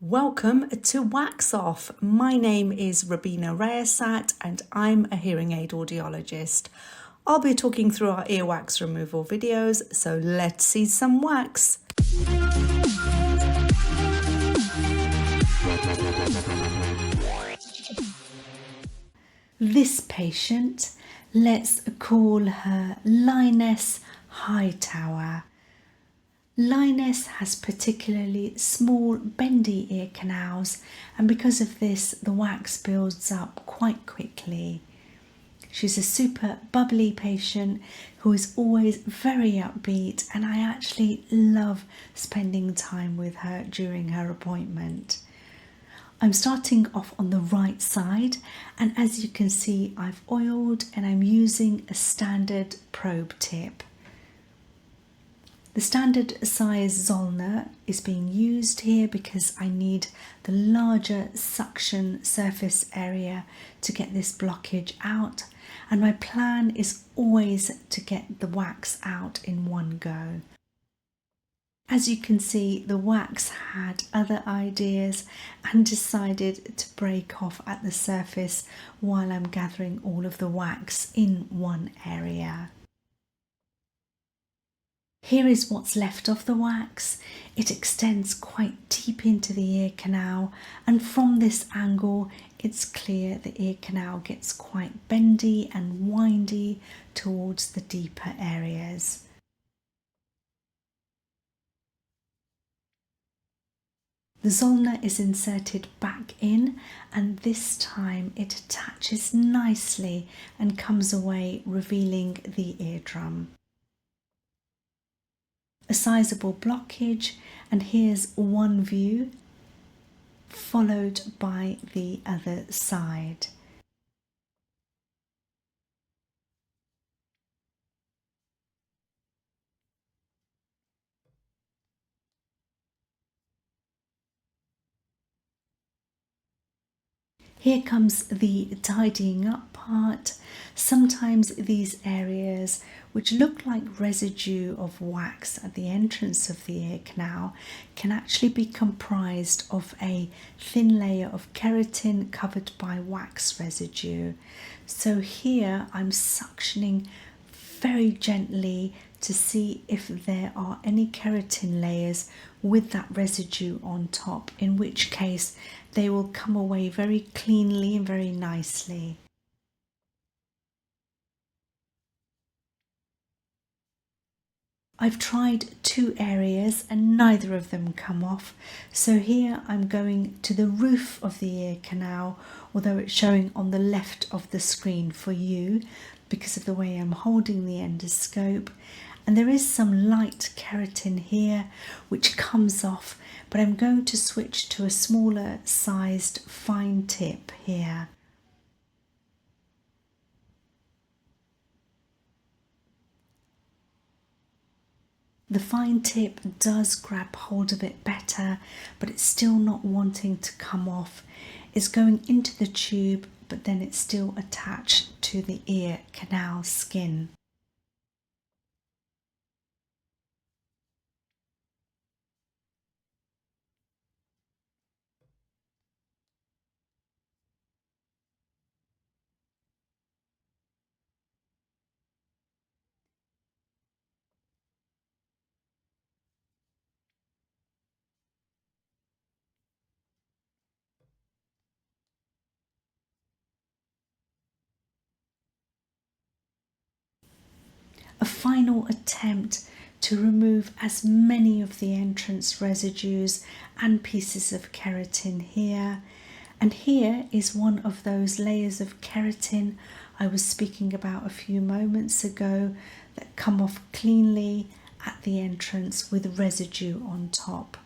Welcome to Wax Off. My name is Robina Rayasat and I'm a hearing aid audiologist. I'll be talking through our earwax removal videos, so let's see some wax. This patient, let's call her Linus Hightower. Linus has particularly small bendy ear canals, and because of this the wax builds up quite quickly. She's a super bubbly patient who is always very upbeat, and I actually love spending time with her during her appointment. I'm starting off on the right side, and as you can see I've oiled and I'm using a standard probe tip. The standard size Zollner is being used here because I need the larger suction surface area to get this blockage out, and my plan is always to get the wax out in one go. As you can see, the wax had other ideas and decided to break off at the surface while I'm gathering all of the wax in one area. Here is what's left of the wax. It extends quite deep into the ear canal, and from this angle it's clear the ear canal gets quite bendy and windy towards the deeper areas. The Zollner is inserted back in, and this time it attaches nicely and comes away, revealing the eardrum. A sizable blockage, and here's one view followed by the other side. Here comes the tidying up part. Sometimes these areas which look like residue of wax at the entrance of the ear canal can actually be comprised of a thin layer of keratin covered by wax residue. So here I'm suctioning very gently to see if there are any keratin layers with that residue on top, in which case they will come away very cleanly and very nicely. I've tried two areas and neither of them come off, so here I'm going to the roof of the ear canal, although it's showing on the left of the screen for you because of the way I'm holding the endoscope, and there is some light keratin here which comes off, but I'm going to switch to a smaller sized fine tip here. The fine tip does grab hold of it better, but it's still not wanting to come off. It's going into the tube, but then it's still attached to the ear canal skin. A final attempt to remove as many of the entrance residues and pieces of keratin here. And here is one of those layers of keratin I was speaking about a few moments ago that come off cleanly at the entrance with residue on top.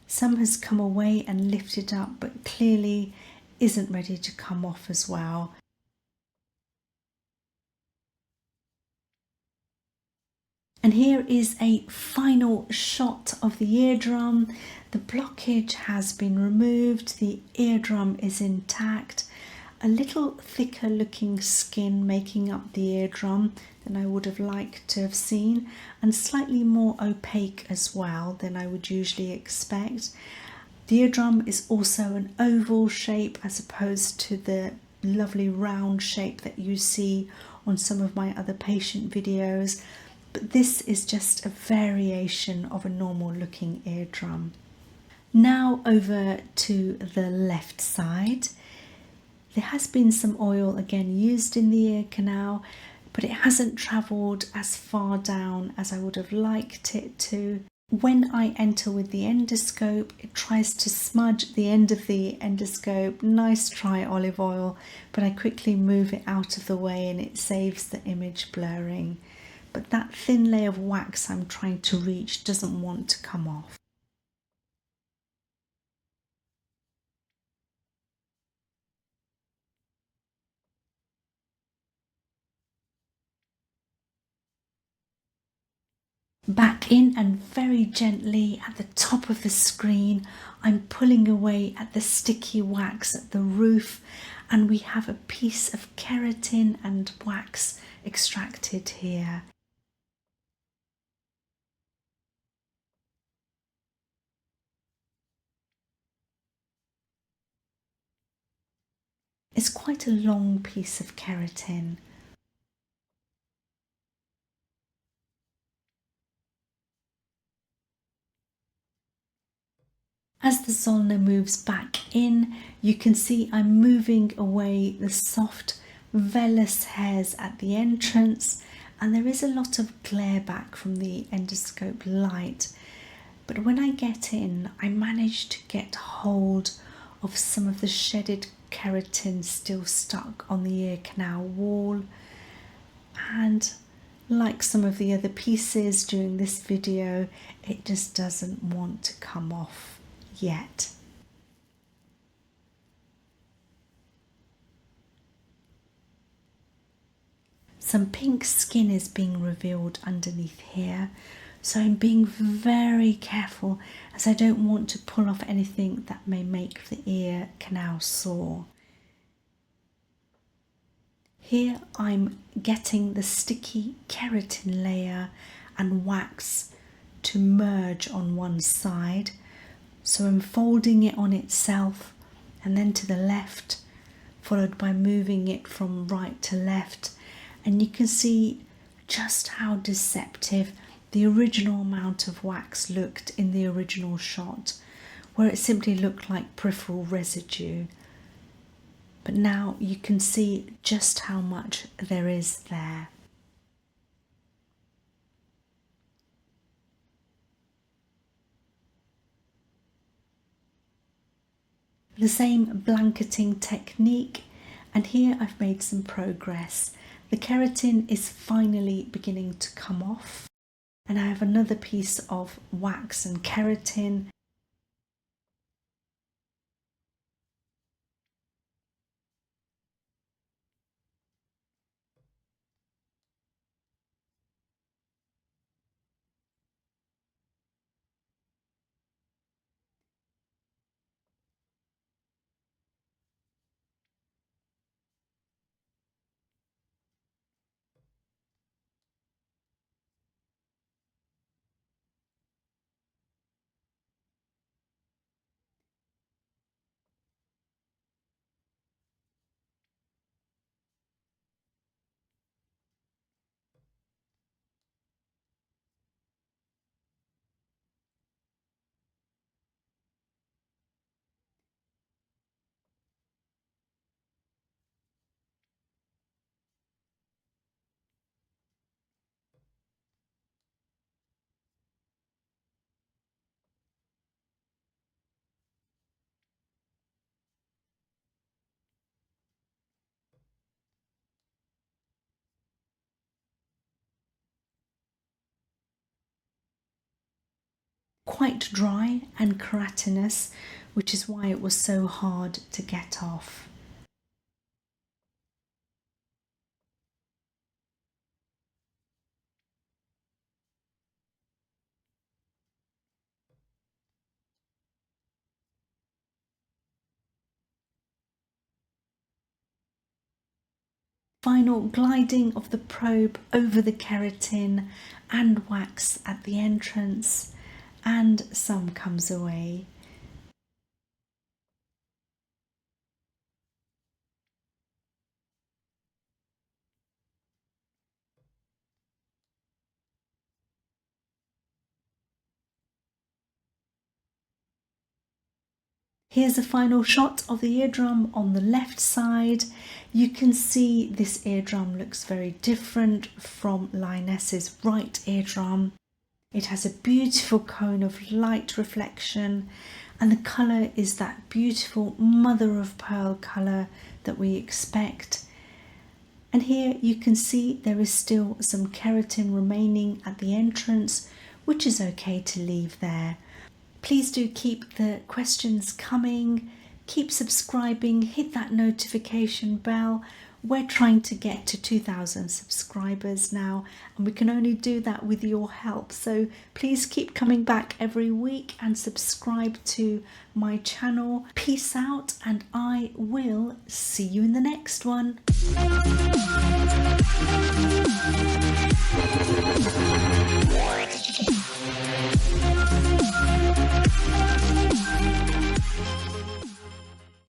Some has come away and lifted up, but clearly isn't ready to come off as well. And here is a final shot of the eardrum. The blockage has been removed, the eardrum is intact. A little thicker looking skin making up the eardrum than I would have liked to have seen, and slightly more opaque as well than I would usually expect. The eardrum is also an oval shape as opposed to the lovely round shape that you see on some of my other patient videos, but this is just a variation of a normal looking eardrum. Now over to the left side. There has been some oil again used in the ear canal, but it hasn't travelled as far down as I would have liked it to. When I enter with the endoscope, it tries to smudge the end of the endoscope. Nice try, olive oil, but I quickly move it out of the way and it saves the image blurring. But that thin layer of wax I'm trying to reach doesn't want to come off. Back in, and very gently at the top of the screen I'm pulling away at the sticky wax at the roof, and we have a piece of keratin and wax extracted here. It's quite a long piece of keratin. As the Zollner moves back in, you can see I'm moving away the soft vellus hairs at the entrance, and there is a lot of glare back from the endoscope light. But when I get in, I manage to get hold of some of the shedded keratin still stuck on the ear canal wall, and like some of the other pieces during this video, it just doesn't want to come off yet. Some pink skin is being revealed underneath here, so I'm being very careful as I don't want to pull off anything that may make the ear canal sore. Here I'm getting the sticky keratin layer and wax to merge on one side, so I'm folding it on itself and then to the left, followed by moving it from right to left, and you can see just how deceptive the original amount of wax looked in the original shot, where it simply looked like peripheral residue. But now you can see just how much there is there. The same blanketing technique, and here I've made some progress. The keratin is finally beginning to come off, and I have another piece of wax and keratin. Quite dry and keratinous, which is why it was so hard to get off. Final gliding of the probe over the keratin and wax at the entrance, and some comes away. Here's a final shot of the eardrum on the left side. You can see this eardrum looks very different from Lioness's right eardrum. It has a beautiful cone of light reflection, and the colour is that beautiful mother of pearl colour that we expect. And here you can see there is still some keratin remaining at the entrance, which is okay to leave there. Please do keep the questions coming, keep subscribing, hit that notification bell. We're trying to get to 2,000 subscribers now, and we can only do that with your help. So please keep coming back every week and subscribe to my channel. Peace out, and I will see you in the next one.